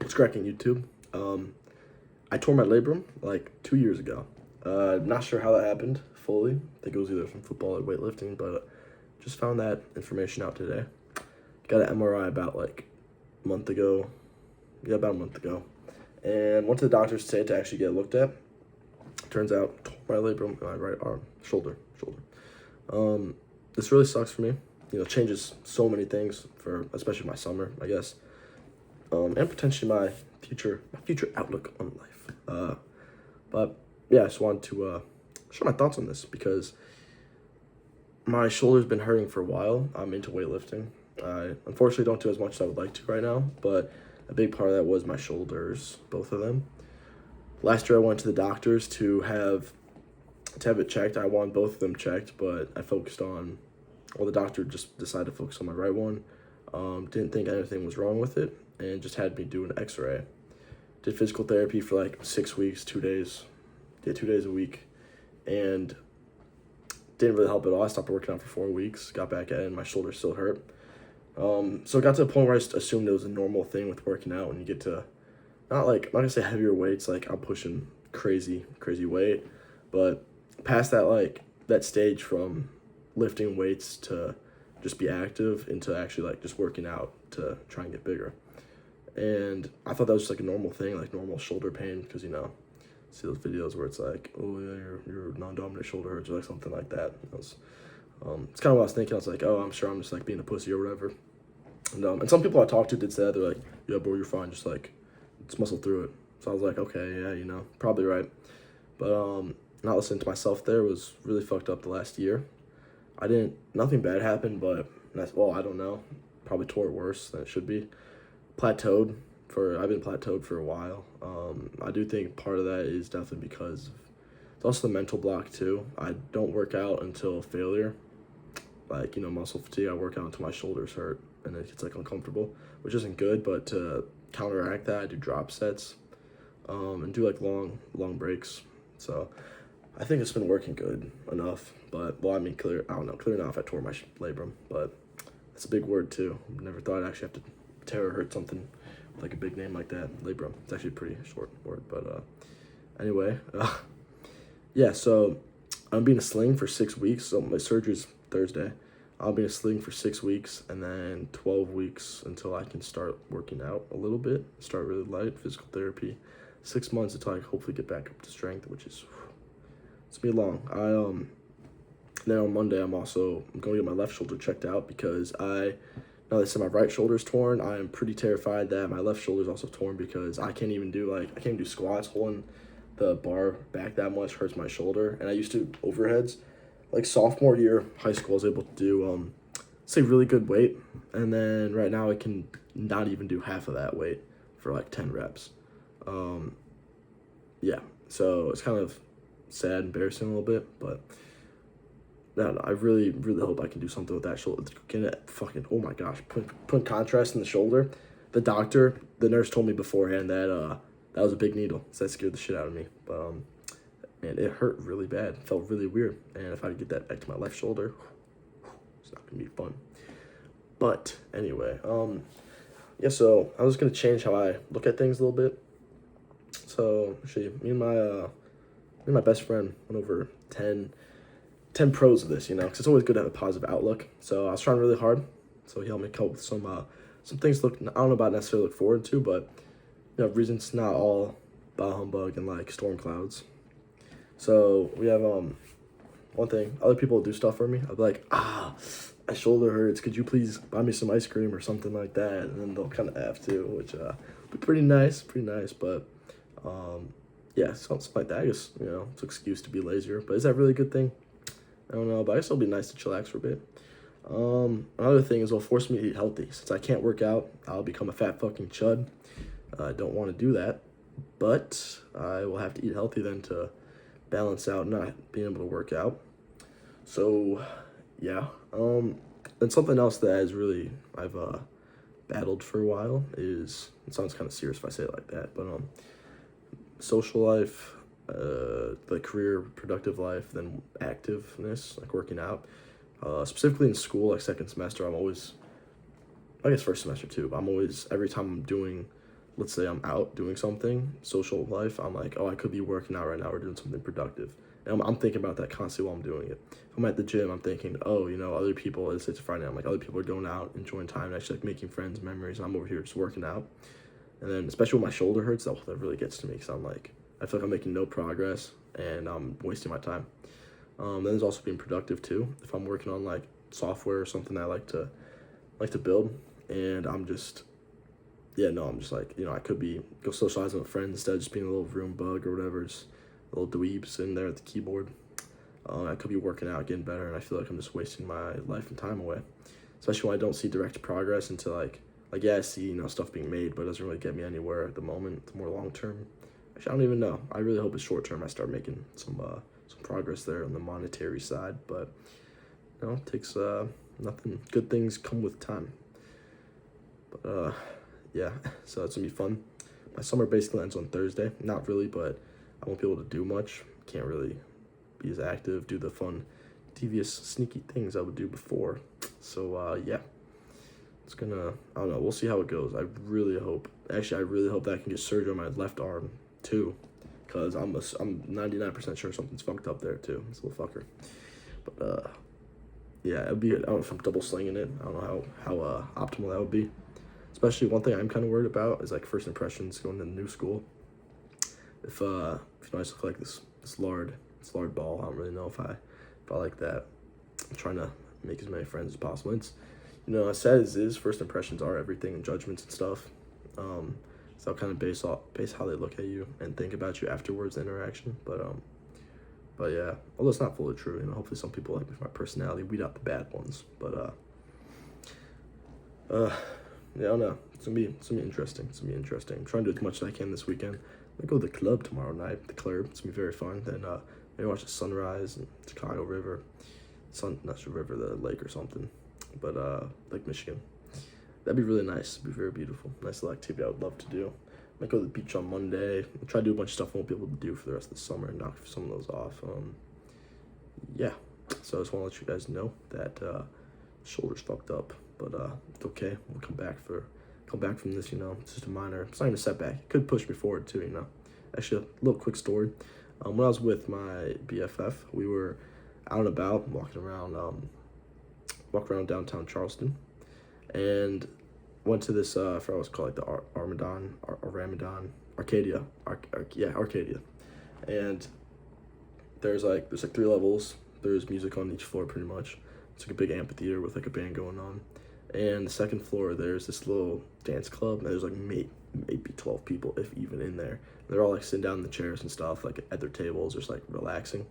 It's cracking YouTube. I tore my labrum like 2 years ago. Not sure how that happened fully. I think it was either from football or weightlifting, but just found that information out today. Got an MRI about like a month ago. Yeah, about a month ago. And went to the doctors today to actually get looked at. Turns out, tore my labrum in my right arm, shoulder. This really sucks for me. Changes so many things for especially my summer, I guess. And potentially my future outlook on life. But yeah, I just wanted to share my thoughts on this because my shoulder's been hurting for a while. I'm into weightlifting. I unfortunately don't do as much as I would like to right now, but a big part of that was my shoulders, both of them. Last year I went to the doctors to have it checked. I wanted both of them checked, but the doctor just decided to focus on my right one. Didn't think anything was wrong with it and just had me do an x-ray. Did physical therapy for like 6 weeks, 2 days. Did 2 days a week. And didn't really help at all. I stopped working out for 4 weeks, got back at it, and my shoulder still hurt. So it got to the point where I just assumed it was a normal thing with working out when you get to, I'm not gonna say heavier weights, like I'm pushing crazy weight, but past that stage from lifting weights to just be active into actually like just working out to try and get bigger. And I thought that was just like a normal thing, like normal shoulder pain, because see those videos where it's like, oh yeah, your non-dominant shoulder hurts, or like something like that. It's kind of what I was thinking. I was like, oh, I'm sure I'm just like being a pussy or whatever. And some people I talked to did say that. They're like, yeah, bro, you're fine, just muscle through it. So I was like, okay, yeah, probably right. But not listening to myself there was really fucked up the last year. Nothing bad happened, but I don't know. Probably tore it worse than it should be. I've been plateaued for a while. I do think part of that is definitely because it's also the mental block too. I don't work out until failure, like muscle fatigue. I work out until my shoulders hurt and it gets like uncomfortable, which isn't good. But to counteract that, I do drop sets, and do like long breaks. So I think it's been working good enough. But clear enough. I tore my labrum, but that's a big word too. Never thought I'd actually have to tear or hurt something with like a big name like that, labrum. It's actually a pretty short word, but anyway, yeah. So I'm being a sling for 6 weeks. So my surgery's Thursday. I'll be in a sling for 6 weeks and then 12 weeks until I can start working out a little bit. Start really light physical therapy. 6 months until I hopefully get back up to strength, which is it's gonna be long. Then on Monday I'm going to get my left shoulder checked out because now they said my right shoulder's torn. I am pretty terrified that my left shoulder's also torn because I can't even do squats. Holding the bar back that much hurts my shoulder. And I used to overheads. Like sophomore year of high school, I was able to do really good weight. And then right now I can not even do half of that weight for like 10 reps. Yeah. So it's kind of sad, embarrassing a little bit, but no, I really hope I can do something with that shoulder. Get it fucking, oh my gosh, put contrast in the shoulder. The nurse told me beforehand that that was a big needle, so that scared the shit out of me. But man, it hurt really bad. It felt really weird. And if I could get that back to my left shoulder, it's not gonna be fun. But anyway, yeah. So I was gonna change how I look at things a little bit. So actually, me and my best friend went over 10 pros of this, because it's always good to have a positive outlook. So I was trying really hard. So he helped me come up with some things I don't know about necessarily look forward to, but reasons not all bah humbug and like storm clouds. So we have one thing. Other people do stuff for me. I'll be like, my shoulder hurts. Could you please buy me some ice cream or something like that? And then they'll kind of have to, which be pretty nice. But yeah, something like that. I guess it's an excuse to be lazier. But is that really a good thing? I don't know, but I guess it'll be nice to chillax for a bit. Another thing is it'll force me to eat healthy. Since I can't work out, I'll become a fat fucking chud. I don't want to do that, but I will have to eat healthy then to balance out not being able to work out. So, yeah. And something else that I've battled for a while is, it sounds kind of serious if I say it like that, but social life, the career, productive life, then activeness, like working out. Specifically in school, like second semester, I guess first semester too, but every time I'm doing let's say I'm out doing something, social life, I'm like, oh, I could be working out right now or doing something productive. And I'm thinking about that constantly while I'm doing it. If I'm at the gym, I'm thinking, oh, other people, it's Friday, I'm like, other people are going out, enjoying time, and actually like making friends, memories, and I'm over here just working out. And then, especially when my shoulder hurts, that really gets to me because I'm like, I feel like I'm making no progress and I'm wasting my time. Then there's also being productive too. If I'm working on like software or something that I like to build, and I'm just I'm just like, I could be go socializing with friends instead of just being a little room bug or whatever, just a little dweeb sitting there at the keyboard. I could be working out, getting better, and I feel like I'm just wasting my life and time away. Especially when I don't see direct progress into I see, stuff being made, but it doesn't really get me anywhere at the moment. It's more long term. Actually, I don't even know. I really hope it's short term. I start making some progress there on the monetary side, but it takes nothing. Good things come with time. But yeah, so that's gonna be fun. My summer basically ends on Thursday. Not really, but I won't be able to do much. Can't really be as active, do the fun, devious, sneaky things I would do before. So yeah, it's gonna. I don't know. We'll see how it goes. I really hope that I can get surgery on my left arm too, because I'm 99% sure something's fucked up there too. This little fucker. But yeah, it'd be. I don't know if I'm double slinging it. I don't know how optimal that would be. Especially one thing I'm kind of worried about is like first impressions going to the new school. If I just look like this lard ball, I don't really know if I like that. I'm trying to make as many friends as possible. It's as sad as it is, first impressions are everything and judgments and stuff. So I'll kind of base how they look at you and think about you afterwards, the interaction. But yeah, although it's not fully true, hopefully some people like me for my personality, weed out the bad ones. But yeah, I don't know. It's gonna be interesting. I'm trying to do as much as I can this weekend. I'm gonna go to the club tomorrow night. The club. It's gonna be very fun. Then maybe watch the sunrise in Chicago River. Not the river, the lake or something. But Lake Michigan. That'd be really nice. It'd be very beautiful. Nice little activity I would love to do. Might go to the beach on Monday. I'll try to do a bunch of stuff I won't be able to do for the rest of the summer and knock some of those off. Yeah. So I just want to let you guys know that shoulder's fucked up, but it's okay. We'll come back from this. It's just a minor. It's not even a setback. It could push me forward too. Actually, a little quick story. When I was with my BFF, we were out and about, walking around downtown Charleston, and went to this I forgot what it's called, like the Ramadan Arcadia, Arcadia, and there's like 3 levels. There's music on each floor pretty much. It's like a big amphitheater with like a band going on, and the second floor there's this little dance club. And there's like maybe 12 people, if even, in there. They're all like sitting down in the chairs and stuff, like at their tables, just like relaxing.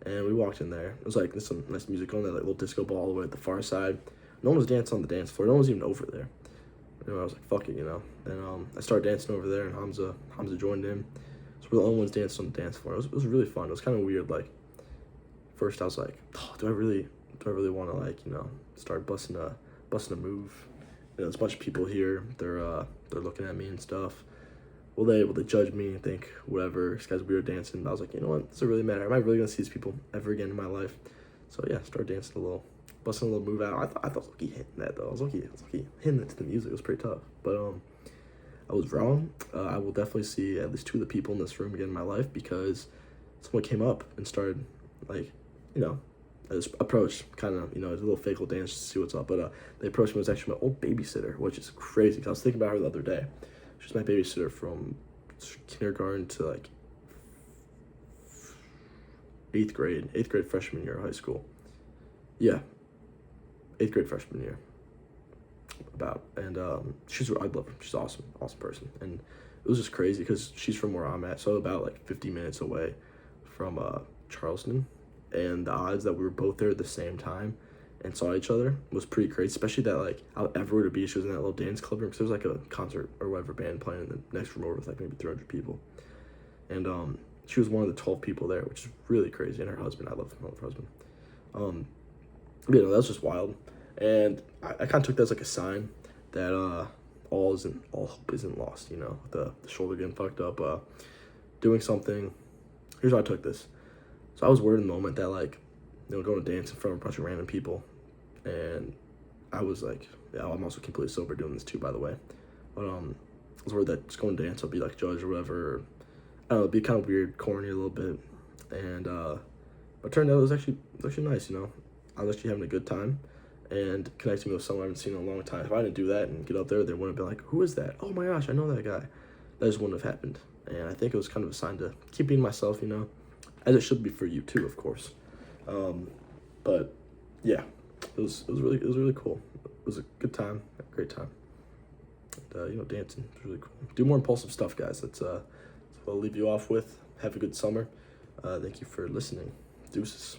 And we walked in there. It was like there's some nice music on there, like little disco ball all the way at the far side. No one was dancing on the dance floor. No one was even over there. I was like, fuck it, And I started dancing over there, and Hamza joined in. So we're the only ones dancing on the dance floor. It was really fun. It was kind of weird. Like, first I was like, oh, do I really want to start busting a move? There's a bunch of people here. They're looking at me and stuff. Will they judge me and think whatever? This guy's weird dancing. But I was like, you know what? Does it really matter? Am I really gonna see these people ever again in my life? So yeah, started dancing busting a little move out. I thought I was lucky hitting that though. I was lucky hitting it to the music. It was pretty tough, but I was wrong. I will definitely see at least 2 of the people in this room again in my life because someone came up and started I just approached kind of, a little fake little dance to see what's up. But they approached me. It was actually my old babysitter, which is crazy because I was thinking about her the other day. She was my babysitter from kindergarten to like 8th grade freshman year of high school. Yeah, 8th grade freshman year. And I love her. She's awesome person. And it was just crazy because she's from where I'm at, so about like 50 minutes away from Charleston. And the odds that we were both there at the same time and saw each other was pretty crazy, especially that like out everywhere to be, she was in that little dance club room because there was like a concert or whatever band playing in the next room over with like maybe 300 people. And she was one of the 12 people there, which is really crazy. And her husband, I love her husband. That was just wild. And I kind of took that as like a sign that all hope isn't lost, the shoulder getting fucked up, doing something. Here's how I took this. So I was worried in the moment that going to dance in front of a bunch of random people, and I was like, yeah, I'm also completely sober doing this too, by the way. But was worried that just going to dance I'll be like judged or whatever. Or, I don't know, it'd be kind of weird, corny a little bit. And but it turned out it was actually nice, you know. I was actually having a good time and connecting with someone I haven't seen in a long time. If I didn't do that and get up there, they wouldn't have been like, who is that? Oh my gosh, I know that guy. That just wouldn't have happened. And I think it was kind of a sign to keep being myself, you know, as it should be for you too, of course. But yeah, it was really cool. It was a good time, a great time. And, you know, dancing was really cool. Do more impulsive stuff, guys. That's what I'll leave you off with. Have a good summer. Thank you for listening. Deuces.